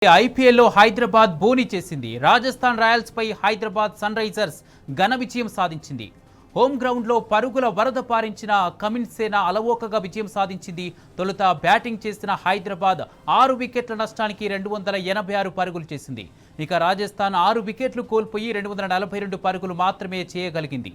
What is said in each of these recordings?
ఐపీఎల్లో హైదరాబాద్ బోని చేసింది. రాజస్థాన్ రాయల్స్ పై Hyderabad sun Risers ఘన విజయం సాధించింది. హోమ్ గ్రౌండ్ లో పరుగుల వరద పారించిన కమిన్స్ సేన అలవోకగా విజయం సాధించింది. తొలుత బ్యాటింగ్ చేసిన హైదరాబాద్ 6 వికెట్ల నష్టానికి 286 పరుగులు చేసింది. ఇక రాజస్థాన్ 6 వికెట్లు కోల్పోయి 242 పరుగులు మాత్రమే చేయగలిగింది.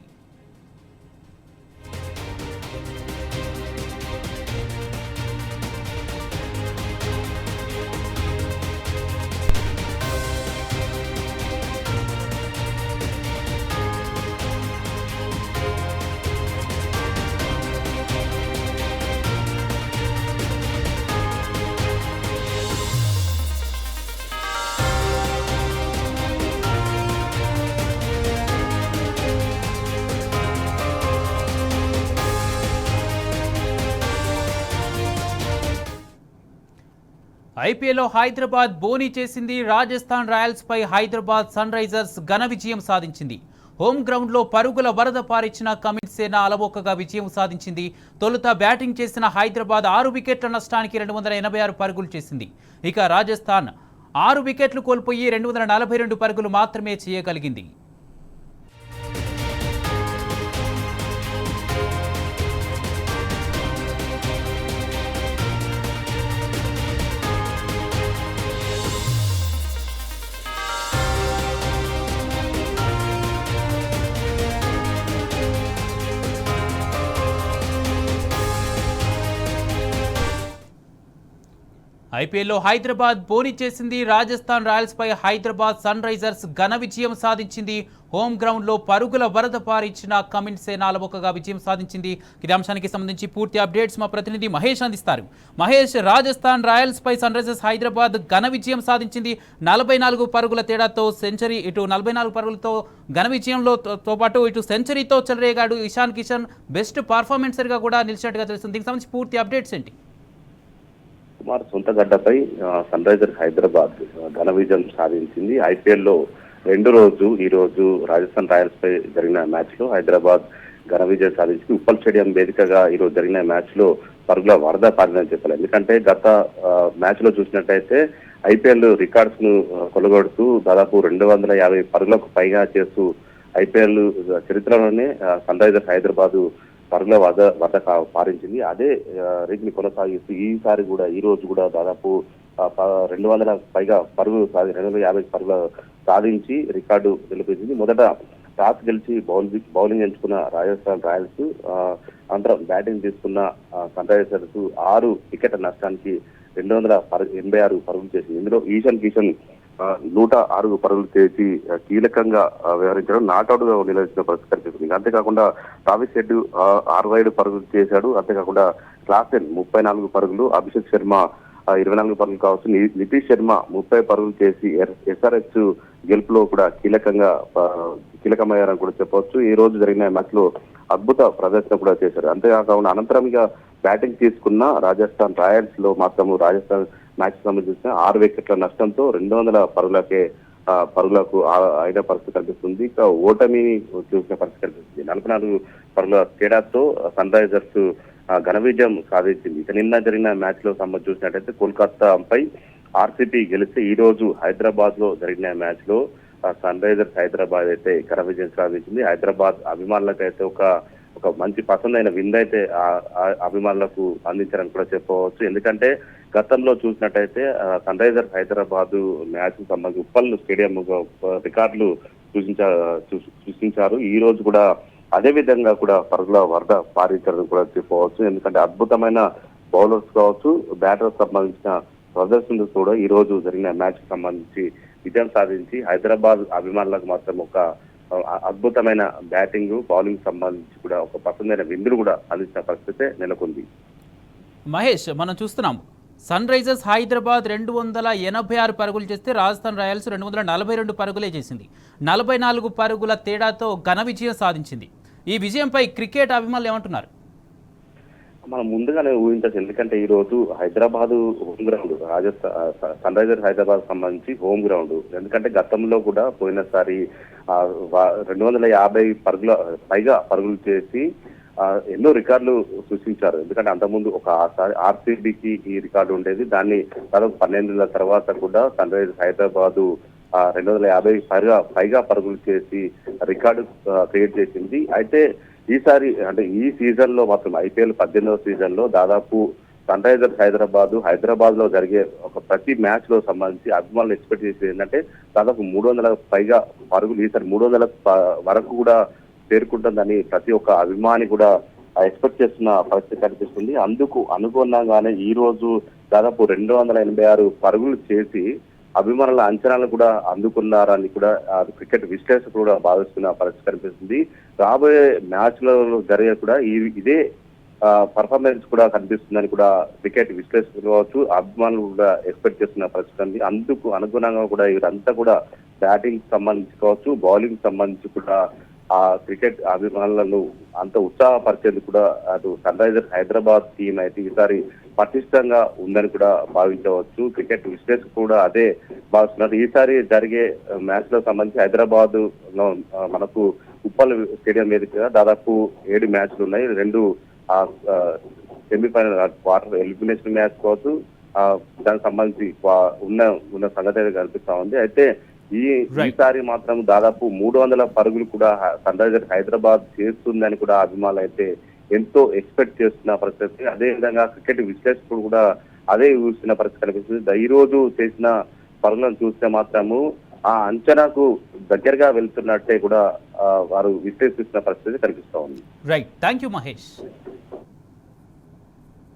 ఐపీఎల్లో హైదరాబాద్ బోని చేసింది. రాజస్థాన్ రాయల్స్ పై హైదరాబాద్ సన్ రైజర్స్ ఘన విజయం సాధించింది. హోమ్ గ్రౌండ్ లో పరుగుల వరద పారించిన కమిన్స్ సేన అలవోకగా విజయం సాధించింది. తొలుత బ్యాటింగ్ చేసిన హైదరాబాద్ 6 వికెట్ల నష్టానికి 286 పరుగులు చేసింది. ఇక రాజస్థాన్ 6 వికెట్లు కోల్పోయి 242 పరుగులు మాత్రమే చేయగలిగింది. ఐపీఎల్లో హైదరాబాద్ బోని చేసింది. రాజస్థాన్ రాయల్స్ పై హైదరాబాద్ సన్ రైజర్స్ ఘన విజయం సాధించింది. హోమ్ గ్రౌండ్ లో పరుగుల వరద పారించిన కమిన్స్ సేన అలవోకగా విజయం సాధించింది. ఇదే అంశానికి సంబంధించి పూర్తి అప్డేట్స్ మా ప్రతినిధి మహేష్ అందిస్తారు. మహేష్, రాజస్థాన్ రాయల్స్ పై సన్ రైజర్స్ హైదరాబాద్ ఘన విజయం సాధించింది. 44 పరుగుల తేడాతో సెంచరీ, ఇటు 44 పరుగులతో ఘన విజయంతో పాటు ఇటు సెంచరీతో చెలరేగాడు ఇషాన్ కిషన్. బెస్ట్ పర్ఫార్మెన్సర్గా కూడా నిలిచినట్టుగా తెలుస్తుంది. దీనికి సంబంధించి పూర్తి అప్డేట్స్ ఏంటి? కుమార్ సొంత గడ్డపై సన్ రైజర్స్ హైదరాబాద్ ఘన విజయం సాధించింది. ఐపీఎల్లో ఈ రోజు రాజస్థాన్ రాయల్స్ పై జరిగిన మ్యాచ్ లో హైదరాబాద్ ఘన విజయం సాధించింది. ఉప్పల్ స్టేడియం వేదికగా ఈ రోజు జరిగిన మ్యాచ్ లో పరుగుల వరద పారిందని చెప్పాలి. ఎందుకంటే గత మ్యాచ్ లో చూసినట్టయితే ఐపీఎల్ రికార్డ్స్ ను కొలగొడుతూ దాదాపు 250 పరుగులకు పైగా చేస్తూ ఐపీఎల్ చరిత్రలోనే సన్ రైజర్స్ హైదరాబాద్ పరుగుల వరద పారించింది. అదే రీతిని కొనసాగిస్తూ ఈ రోజు కూడా దాదాపు 200 పైగా పరుగులు 250 పరుగులు సాధించి రికార్డు నిలిపించింది. మొదట టాస్ గెలిచి బౌలింగ్ ఎంచుకున్న రాజస్థాన్ రాయల్స్ అనంతరం బ్యాటింగ్ తీసుకున్న సన్ రైజర్స్ 6 వికెట్ల నష్టానికి 286 పరుగులు చేసింది. ఇందులో ఈశాన్ కిషన్ 106 పరుగులు చేసి కీలకంగా వ్యవహరించడం, నాట్అవుట్ గా నిలచిన పరిస్థితి కనిపిస్తుంది. అంతేకాకుండా ట్రావిస్ హెడ్ 65 పరుగులు చేశాడు. అంతేకాకుండా క్లాసెన్ 34 పరుగులు, అభిషేక్ శర్మ 24 పరుగులు కావచ్చు, నితీష్ శర్మ 30 పరుగులు చేసి ఎస్ఆర్హెచ్ గెలుపులో కూడా కీలకమయ్యారని కూడా చెప్పవచ్చు. ఈ రోజు జరిగిన మ్యాచ్ లో అద్భుత ప్రదర్శన కూడా చేశారు. అంతేకాకుండా అనంతరం ఇక బ్యాటింగ్ తీసుకున్న రాజస్థాన్ రాయల్స్ లో మాత్రం రాజస్థాన్ మ్యాచ్ సంబంధించిన 6 వికెట్ల నష్టంతో 200 పరుగులకు అయిన పరిస్థితి కనిపిస్తుంది. ఇక ఓటమిని చూసిన పరిస్థితి కనిపిస్తుంది. 44 పరుగుల తేడాతో సన్ రైజర్స్ ఘన విజయం సాధించింది. ఇక నిన్న జరిగిన మ్యాచ్ లో సంబంధించి చూసినట్టయితే కోల్కతాపై ఆర్సీబీ గెలిస్తే ఈ రోజు హైదరాబాద్ లో జరిగిన మ్యాచ్ లో సన్ రైజర్స్ హైదరాబాద్ అయితే ఘన విజయం సాధించింది. హైదరాబాద్ అభిమానులకు అయితే ఒక మంచి పసందైన విందైతే అభిమానులకు అందించారని కూడా చెప్పవచ్చు. ఎందుకంటే గతంలో చూసినట్టయితే సన్ రైజర్స్ హైదరాబాద్ మ్యాచ్ సంబంధించి ఉప్పల్ స్టేడియం రికార్డులు సృష్టించారు. ఈ రోజు కూడా అదే విధంగా కూడా పరుగుల వరద పారించారని కూడా చెప్పవచ్చు. ఎందుకంటే అద్భుతమైన బౌలర్స్ కావచ్చు, బ్యాటర్స్ సంబంధించిన ప్రదర్శనలు కూడా ఈ రోజు జరిగిన మ్యాచ్ కి సంబంధించి విజయం సాధించి హైదరాబాద్ అభిమానులకు మాత్రం ఒక అద్భుతమైన బ్యాటింగ్, బౌలింగ్ సంబంధించి కూడా ఒక పసందైన విందులు కూడా అందించిన పరిస్థితి నెలకొంది. మహేష్, మనం చూస్తున్నాం సన్ రైజర్స్ హైదరాబాద్ 286 పరుగులు చేస్తే రాజస్థాన్ రాయల్స్ 242 పరుగులే చేసింది. 44 పరుగుల తేడాతో ఘన విజయం సాధించింది. ఈ విజయంపై క్రికెట్ అభిమానులు ఏమంటున్నారు? మనం ముందుగానే ఊహించచ్చు. ఎందుకంటే ఈ రోజు Hyderabad home ground, Sunrisers Hyderabad సంబంధించి హోమ్ గ్రౌండ్. ఎందుకంటే గతంలో కూడా పోయినసారి 250 పైగా పరుగులు చేసి ఎన్నో రికార్డులు సృష్టించారు. ఎందుకంటే అంతకుముందు ఒకసారి ఆర్సీబీకి ఈ రికార్డు ఉండేది. దాన్ని దాదాపు 12 నెలల తర్వాత కూడా సన్ రైజర్స్ హైదరాబాద్ 250 పైగా పరుగులు చేసి రికార్డు క్రియేట్ చేసింది. అయితే ఈసారి అంటే ఈ సీజన్ లో మాత్రం ఐపీఎల్ 18వ సీజన్ లో దాదాపు సన్ రైజర్స్ హైదరాబాద్ లో జరిగే ఒక ప్రతి మ్యాచ్ లో సంబంధించి అభిమానులు ఎక్స్పెక్ట్ చేసేది ఏంటంటే దాదాపు 300 పైగా పరుగులు, ఈసారి 300 వరకు కూడా చేరుకుంటుందని ప్రతి ఒక్క అభిమాని కూడా ఎక్స్పెక్ట్ చేస్తున్న పరిస్థితి కనిపిస్తుంది. అందుకు అనుగుణంగానే ఈ రోజు దాదాపు 286 పరుగులు చేసి అభిమానుల అంచనాలు కూడా అందుకున్నారని కూడా క్రికెట్ విశ్లేషకులు కూడా భావిస్తున్న పరిస్థితి కనిపిస్తుంది. రాబోయే మ్యాచ్లలో జరిగే కూడా ఇదే పర్ఫార్మెన్స్ కూడా కనిపిస్తుందని కూడా క్రికెట్ విశ్లేషకులు కావచ్చు, అభిమానులు కూడా ఎక్స్పెక్ట్ చేస్తున్న పరిస్థితి ఉంది. అందుకు అనుగుణంగా కూడా వీరంతా కూడా బ్యాటింగ్ సంబంధించి కావచ్చు, బౌలింగ్ సంబంధించి కూడా ఆ క్రికెట్ అభిమానులను అంత ఉత్సాహపరిచేందుకు కూడా అటు సన్ రైజర్స్ హైదరాబాద్ టీం అయితే ఈసారి పటిష్టంగా ఉందని కూడా భావించవచ్చు. క్రికెట్ విశ్లేషకులు కూడా అదే భావిస్తున్నారు. ఈసారి జరిగే మ్యాచ్ లో సంబంధించి హైదరాబాద్ లో మనకు ఉప్పల్ స్టేడియం వేదికగా దాదాపు 7 మ్యాచ్లు ఉన్నాయి. 2 సెమీఫైనల్ క్వార్టర్ ఎలిమినేషన్ మ్యాచ్ కావచ్చు, దానికి సంబంధించి ఉన్న సంగతి అయితే కనిపిస్తా ఉంది. అయితే ఈసారి మాత్రం దాదాపు 300 పరుగులు కూడా సన్ రైజర్స్ హైదరాబాద్ చేస్తుందని కూడా అభిమానులు అయితే ఎంతో ఎక్స్పెక్ట్ చేస్తున్న పరిస్థితి. అదే విధంగా క్రికెట్ విశ్లేషకులు కూడా అదే ఊహిస్తున్న పరిస్థితి కనిపిస్తుంది. ఈ రోజు చేసిన పరుగులను చూస్తే మాత్రము ఆ అంచనాకు దగ్గరగా వెళ్తున్నట్టే కూడా వారు విశ్లేషిస్తున్న పరిస్థితి కనిపిస్తా ఉంది. Right, thank you Mahesh.